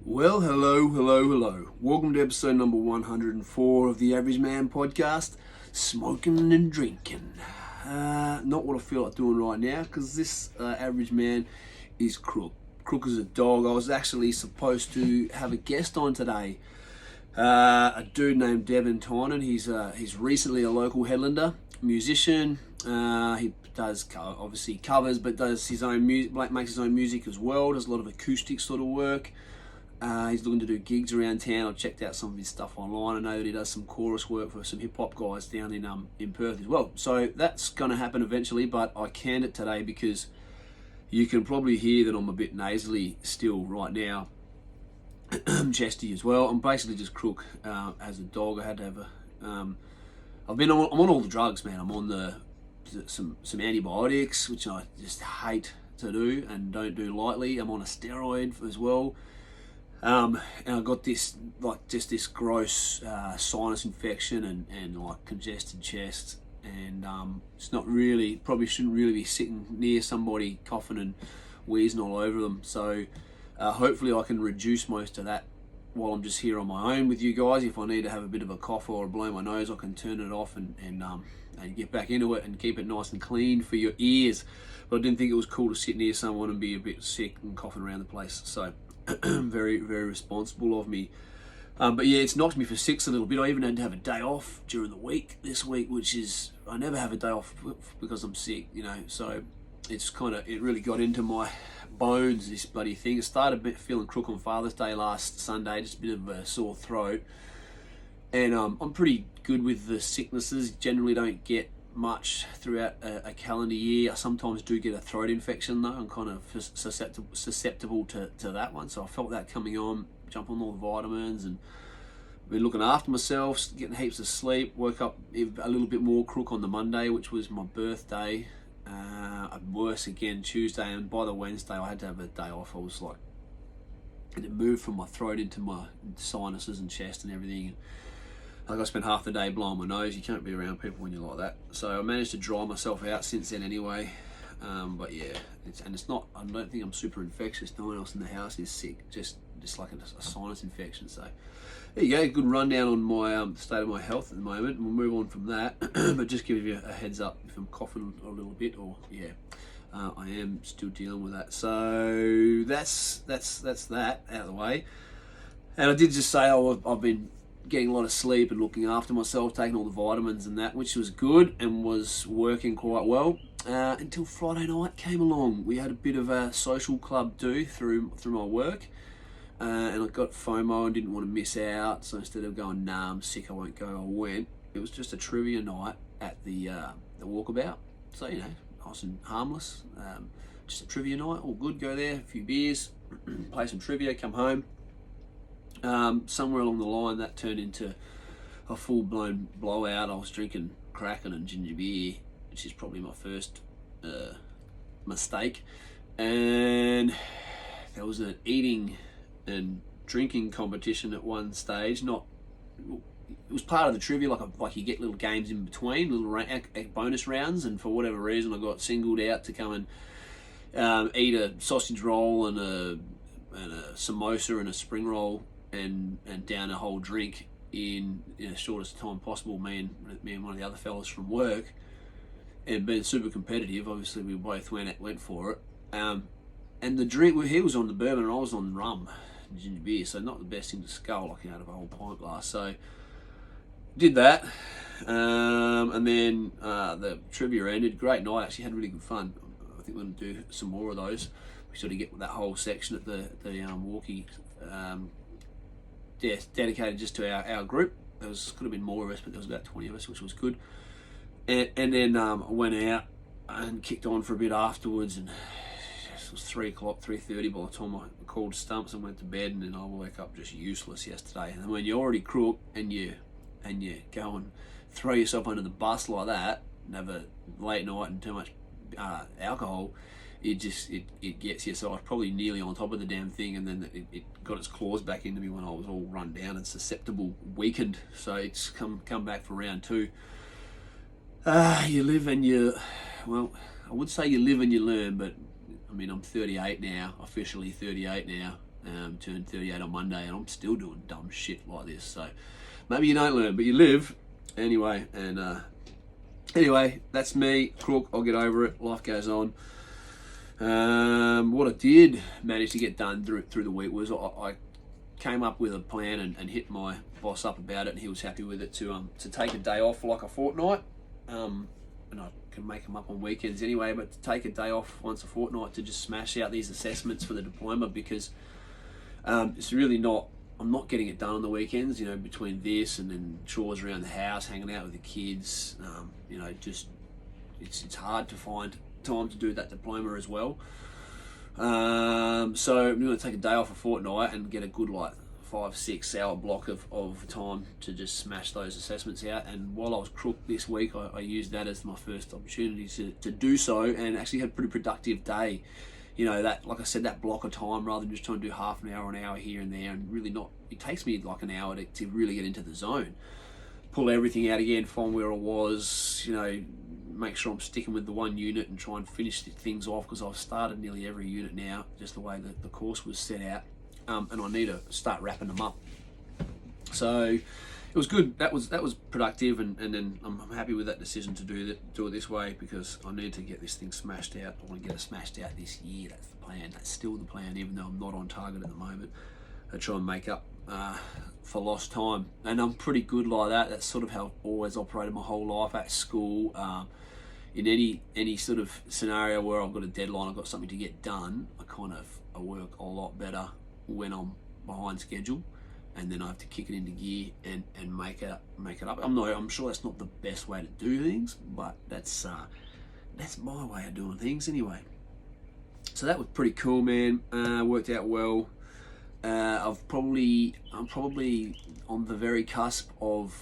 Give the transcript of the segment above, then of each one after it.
Well, hello. Welcome to episode number 104 of the Average Man podcast, Smoking and Drinking. Not what I feel like doing right now, because this average man is Crook. Crook is a dog. I was actually supposed to have a guest on today, a dude named Devin Tynan. He's recently a local Headlander, musician. He does obviously covers, but does his own music, makes his own music as well. Does a lot of acoustic sort of work. He's looking to do gigs around town. I've checked out some of his stuff online. I know that he does some chorus work for some hip hop guys down in Perth as well. So that's going to happen eventually, but I canned it today because you can probably hear that I'm a bit nasally still right now. Chesty as well. I'm basically just Crook as a dog. I had to have a. I'm on all the drugs, man. I'm on some antibiotics, which I just hate to do and don't do lightly. I'm on a steroid as well. And I got this gross sinus infection and like congested chest, and it's not really, probably shouldn't really be sitting near somebody coughing and wheezing all over them. So hopefully I can reduce most of that while I'm just here on my own with you guys. If I need to have a bit of a cough or blow my nose, I can turn it off and get back into it and keep it nice and clean for your ears. But I didn't think it was cool to sit near someone and be a bit sick and coughing around the place. So very, very responsible of me. But yeah, it's knocked me for six a little bit. I even had to have a day off during the week this week, which is, I never have a day off because I'm sick, so it really got into my bones, this bloody thing. It started a bit feeling crook on Father's Day last Sunday, just a bit of a sore throat. And I'm pretty good with the sicknesses, generally don't get much throughout a calendar year. I sometimes do get a throat infection though. I'm kind of susceptible to that one, so I felt that coming on. Jump on all the vitamins and been looking after myself, getting heaps of sleep. Woke up a little bit more crook on the Monday, which was my birthday. Worse again Tuesday, and by the Wednesday I had to have a day off. I was like, it moved from my throat into my sinuses and chest and everything. I spent half the day blowing my nose. You can't be around people when you're like that. So I managed to dry myself out since then anyway. But yeah, it's not, I don't think I'm super infectious. No one else in the house is sick. Just like a sinus infection. So there you go. Good rundown on my state of my health at the moment. We'll move on from that. But just give you a heads up if I'm coughing a little bit, or yeah, I am still dealing with that. So that's that out of the way. And I did just say I've been getting a lot of sleep and looking after myself, taking all the vitamins and that, which was good and was working quite well until Friday night came along. We had a bit of a social club do through my work, and I got FOMO and didn't want to miss out, so instead of going, nah, I'm sick, I won't go, I went. It was just a trivia night at the walkabout, so nice and harmless, just a trivia night, all good. Go there, a few beers, play some trivia, come home. Somewhere along the line that turned into a full-blown blowout. I was drinking Kraken and ginger beer, which is probably my first mistake, and there was an eating and drinking competition at one stage. It was part of the trivia, like you get little games in between, little bonus rounds, and for whatever reason I got singled out to come and eat a sausage roll and a samosa and a spring roll and down a whole drink in the shortest time possible. Me and one of the other fellas from work, and being super competitive, obviously we both went for it. And the drink, he was on the bourbon and I was on rum and ginger beer, so not the best thing to scull like out of a whole pint glass. So did that, and then the trivia ended. Great night, actually had really good fun. I think we're going to do some more of those. We sort of get that whole section at the walkie. Dedicated just to our group. There could have been more of us, but there was about 20 of us, which was good. And then I went out and kicked on for a bit afterwards, and it was 3:30 by the time I called stumps and went to bed, and then I woke up just useless yesterday. And when you're already crook and you go and throw yourself under the bus like that and have a late night and too much alcohol, it gets you. So I was probably nearly on top of the damn thing, and then it got its claws back into me when I was all run down and susceptible, weakened. So it's come back for round two. You live and I would say you live and you learn, but I mean, I'm 38 now, officially 38 now. turned 38 on Monday, and I'm still doing dumb shit like this. So maybe you don't learn, but you live anyway. And anyway, that's me, crook. I'll get over it. Life goes on. What I did manage to get done through the week was I came up with a plan and hit my boss up about it, and he was happy with it to take a day off for like a fortnight. And I can make them up on weekends anyway, but to take a day off once a fortnight to just smash out these assessments for the diploma, because it's really not, I'm not getting it done on the weekends, you know, between this and then chores around the house, hanging out with the kids, you know, just it's hard to find time to do that diploma as well. So I'm going to take a day off a fortnight and get a good like 5-6 hour block of time to just smash those assessments out. And while I was crook this week, I used that as my first opportunity to do so, and actually had a pretty productive day. You know, that, like I said, that block of time, rather than just trying to do half an hour here and there, and really not, it takes me like an hour to really get into the zone, pull everything out again, find where I was, you know, make sure I'm sticking with the one unit and try and finish things off, because I've started nearly every unit now, just the way that the course was set out, and I need to start wrapping them up. So it was good. That was productive, and then I'm happy with that decision to do it this way, because I need to get this thing smashed out. I want to get it smashed out this year. That's the plan. That's still the plan, even though I'm not on target at the moment. I try and make up for lost time, and I'm pretty good like that. That's sort of how I've always operated my whole life at school. In any sort of scenario where I've got a deadline, I've got something to get done, I work a lot better when I'm behind schedule, and then I have to kick it into gear and make it up. I'm sure that's not the best way to do things, but that's my way of doing things anyway. So that was pretty cool, man. Worked out well. I'm probably on the very cusp of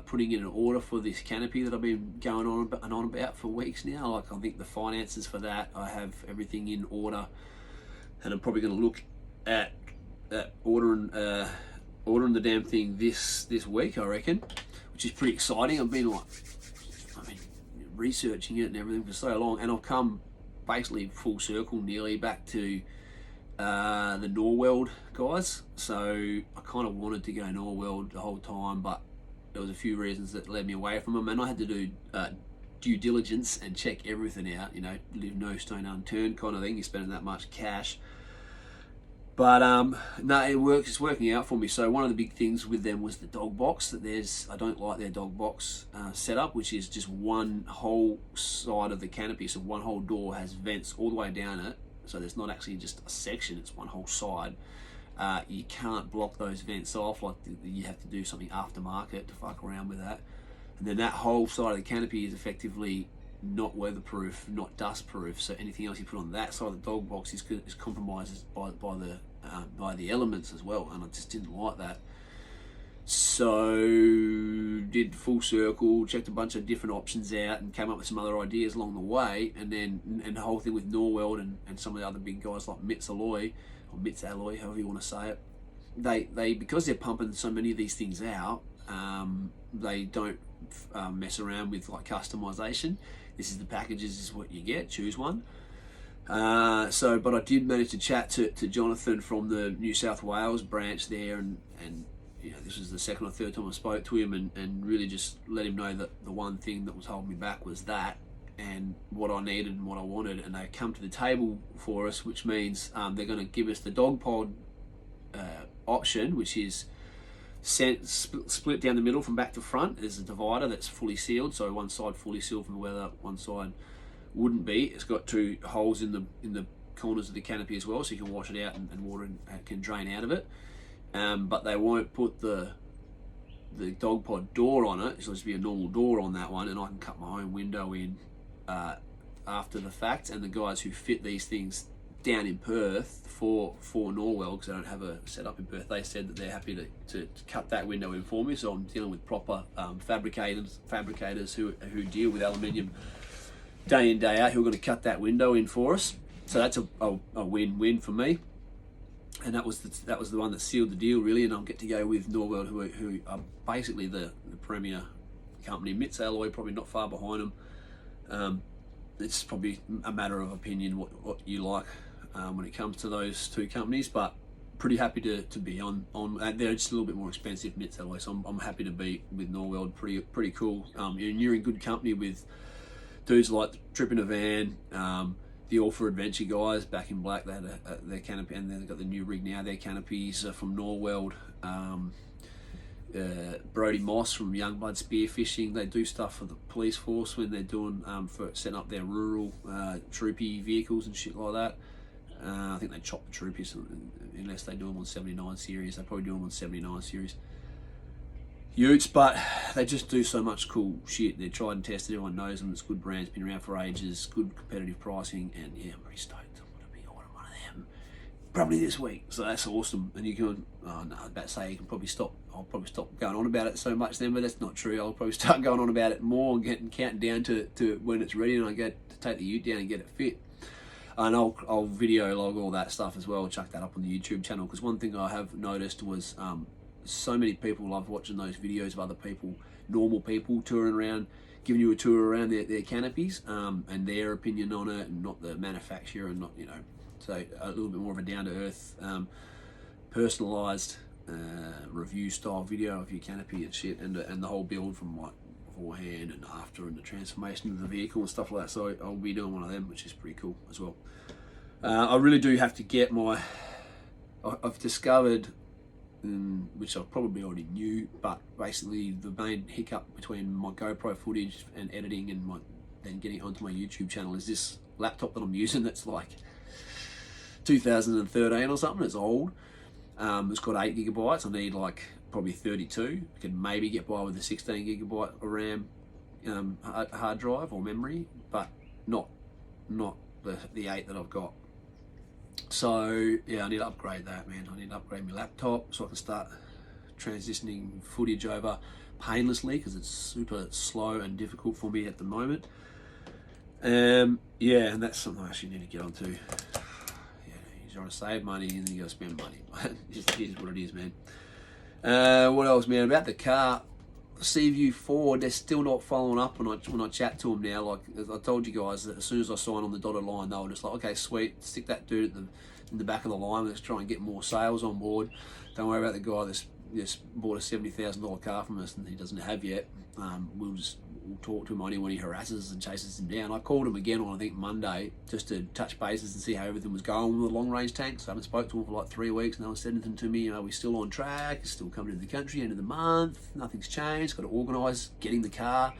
putting in an order for this canopy that I've been going on about for weeks now. Like, I think the finances for that, I have everything in order, and I'm probably going to look at ordering the damn thing this week, I reckon, which is pretty exciting. I've been researching it and everything for so long, and I've come basically full circle nearly back to the Norweld guys. So I kind of wanted to go Norweld the whole time, but there was a few reasons that led me away from them, and I had to do due diligence and check everything out, you know, leave no stone unturned kind of thing. You're spending that much cash. But no, it works. It's working out for me. So one of the big things with them was the dog box. I don't like their dog box setup, which is just one whole side of the canopy. So one whole door has vents all the way down it. So there's not actually just a section, it's one whole side. You can't block those vents off, like you have to do something aftermarket to fuck around with that. And then that whole side of the canopy is effectively not weatherproof, not dustproof. So anything else you put on that side of the dog box is compromised by the elements as well. And I just didn't like that. So did full circle, checked a bunch of different options out, and came up with some other ideas along the way. And the whole thing with Norweld and some of the other big guys like Mitz Alloy, however you want to say it, they because they're pumping so many of these things out, they don't mess around with like customization. This is the packages, this is what you get, choose one. But I did manage to chat to Jonathan from the New South Wales branch there, and you know, this was the second or third time I spoke to him, and really just let him know that the one thing that was holding me back was that, and what I needed and what I wanted. And they come to the table for us, which means they're going to give us the dog pod option, which is split down the middle from back to front. There's a divider that's fully sealed, so one side fully sealed from the weather, one side wouldn't be. It's got two holes in the corners of the canopy as well, so you can wash it out and water can drain out of it. But they won't put the dog pod door on it. So there's be a normal door on that one, and I can cut my own window in after the fact. And the guys who fit these things down in Perth for Norwell, because I don't have a setup in Perth, they said that they're happy to cut that window in for me. So I'm dealing with proper fabricators who deal with aluminium day in, day out, who are going to cut that window in for us. So that's a win-win for me. And that was the one that sealed the deal, really. And I'll get to go with Norwell, who are basically the premier company. Mitz Alloy probably not far behind them. It's probably a matter of opinion what you like when it comes to those two companies. But pretty happy to be on. They're just a little bit more expensive mitts that way, so I'm happy to be with Norweld. Pretty cool. You're in good company with dudes like Trip in a Van, the All for Adventure guys back in black. They had their canopy, and they've got the new rig now. Their canopies are from Norweld. Brody Moss from Youngblood Spearfishing. They do stuff for the police force when they're doing for setting up their rural troopy vehicles and shit like that. I think they chop the troopies unless they do them on 79 series. They probably do them on 79 series utes, but they just do so much cool shit. They're tried and tested. Everyone knows them. It's good brands, been around for ages, good competitive pricing, and yeah, I'm pretty stoked. I'm going to be ordering one of them probably this week, so that's awesome. And you can, oh no, I was about to say you can probably stop. I'll probably stop going on about it so much then, but that's not true. I'll probably start going on about it more and counting down to when it's ready, and I get to take the ute down and get it fit. And I'll video log all that stuff as well, chuck that up on the YouTube channel, because one thing I have noticed was so many people love watching those videos of other people, normal people, touring around, giving you a tour around their canopies and their opinion on it, and not the manufacturer, and not, you know, so a little bit more of a down-to-earth, personalised review style video of your canopy and shit, and the whole build from like beforehand and after, and the transformation of the vehicle and stuff like that. So I'll be doing one of them, which is pretty cool as well. I really do have to get my, I've discovered, which I probably already knew, but basically the main hiccup between my GoPro footage and editing and then getting it onto my YouTube channel is this laptop that I'm using that's like 2013 or something. It's old. It's got 8 gigabytes. I need like probably 32. I can maybe get by with a 16 gigabyte RAM hard drive or memory, but not the 8 that I've got. So yeah, I need to upgrade that, man. I need to upgrade my laptop so I can start transitioning footage over painlessly, because it's super slow and difficult for me at the moment. Yeah, and that's something I actually need to get onto. Yeah, you're trying to save money and then you gotta spend money. It just is what it is, man. What else, man? About the car, Seaview Ford, they're still not following up when I chat to them now. Like as I told you guys, that as soon as I sign on the dotted line, they were just like, okay, sweet, stick that dude in the back of the line. Let's try and get more sales on board. Don't worry about the guy that's just bought a $70,000 car from us and he doesn't have yet. We'll talk to him only when he harasses and chases him down. I called him again on, I think, Monday, just to touch bases and see how everything was going with the long range tanks. I haven't spoke to him for like 3 weeks, and no one said anything to me. You know, we're still on track, still coming into the country, end of the month, nothing's changed, got to organise getting the car.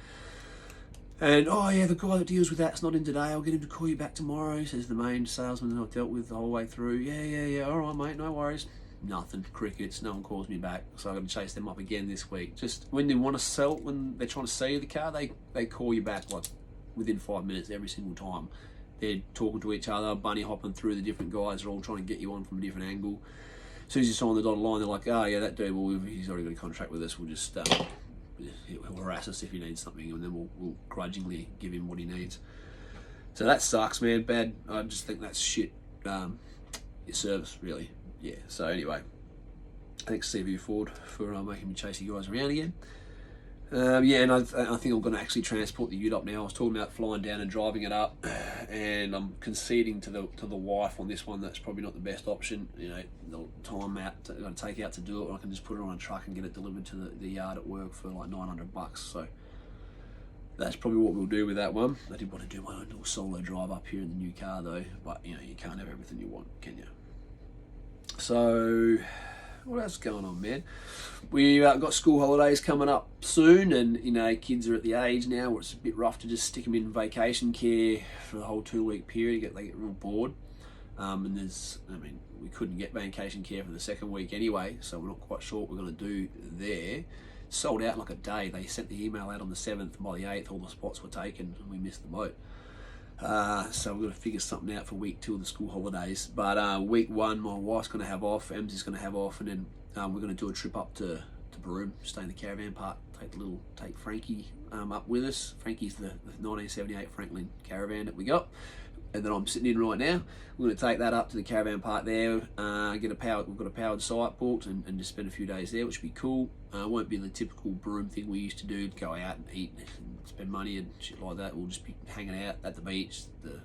And oh yeah, the guy that deals with that's not in today, I'll get him to call you back tomorrow, says the main salesman that I've dealt with the whole way through. Yeah, alright mate, no worries. Nothing, crickets, no one calls me back, so I've got to chase them up again this week. Just when they want to sell, when they're trying to sell you the car, they call you back like within 5 minutes every single time. They're talking to each other, bunny hopping through the different guys, they're all trying to get you on from a different angle. As soon as you sign the dotted line, they're like, oh yeah, that dude, well, he's already got a contract with us, we'll just he'll harass us if he needs something, and then we'll grudgingly give him what he needs. So that sucks, man, bad. I just think that's shit, your service, really. Yeah, so anyway, thanks Seaview Ford for making me chase you guys around again. Yeah, and I think I'm going to actually transport the ute up now. I was talking about flying down and driving it up, and I'm conceding to the wife on this one. That's probably not the best option. You know, the time out I'm going to take out to do it, I can just put it on a truck and get it delivered to the yard at work for like $900. So that's probably what we'll do with that one. I did want to do my own little solo drive up here in the new car though, but you know, you can't have everything you want, can you? So, what else is going on, man? We got school holidays coming up soon, and you know, kids are at the age now where it's a bit rough to just stick them in vacation care for the whole 2-week period. They get real bored, and we couldn't get vacation care for the second week anyway, so we're not quite sure what we're going to do there. Sold out in like a day. They sent the email out on the 7th, and by the 8th, all the spots were taken, and we missed the boat. So we're going to figure something out for week 2 of the school holidays. But week 1, my wife's going to have off, Ems is going to have off, and then we're going to do a trip up to Broome, stay in the caravan park, take Frankie up with us. Frankie's the 1978 Franklin caravan that we got, and that I'm sitting in right now. We're going to take that up to the caravan park there, we've got a powered site booked, and just spend a few days there, which will be cool. It won't be the typical Broome thing we used to do, go out and eat and spend money and shit like that. We'll just be hanging out at the beach, the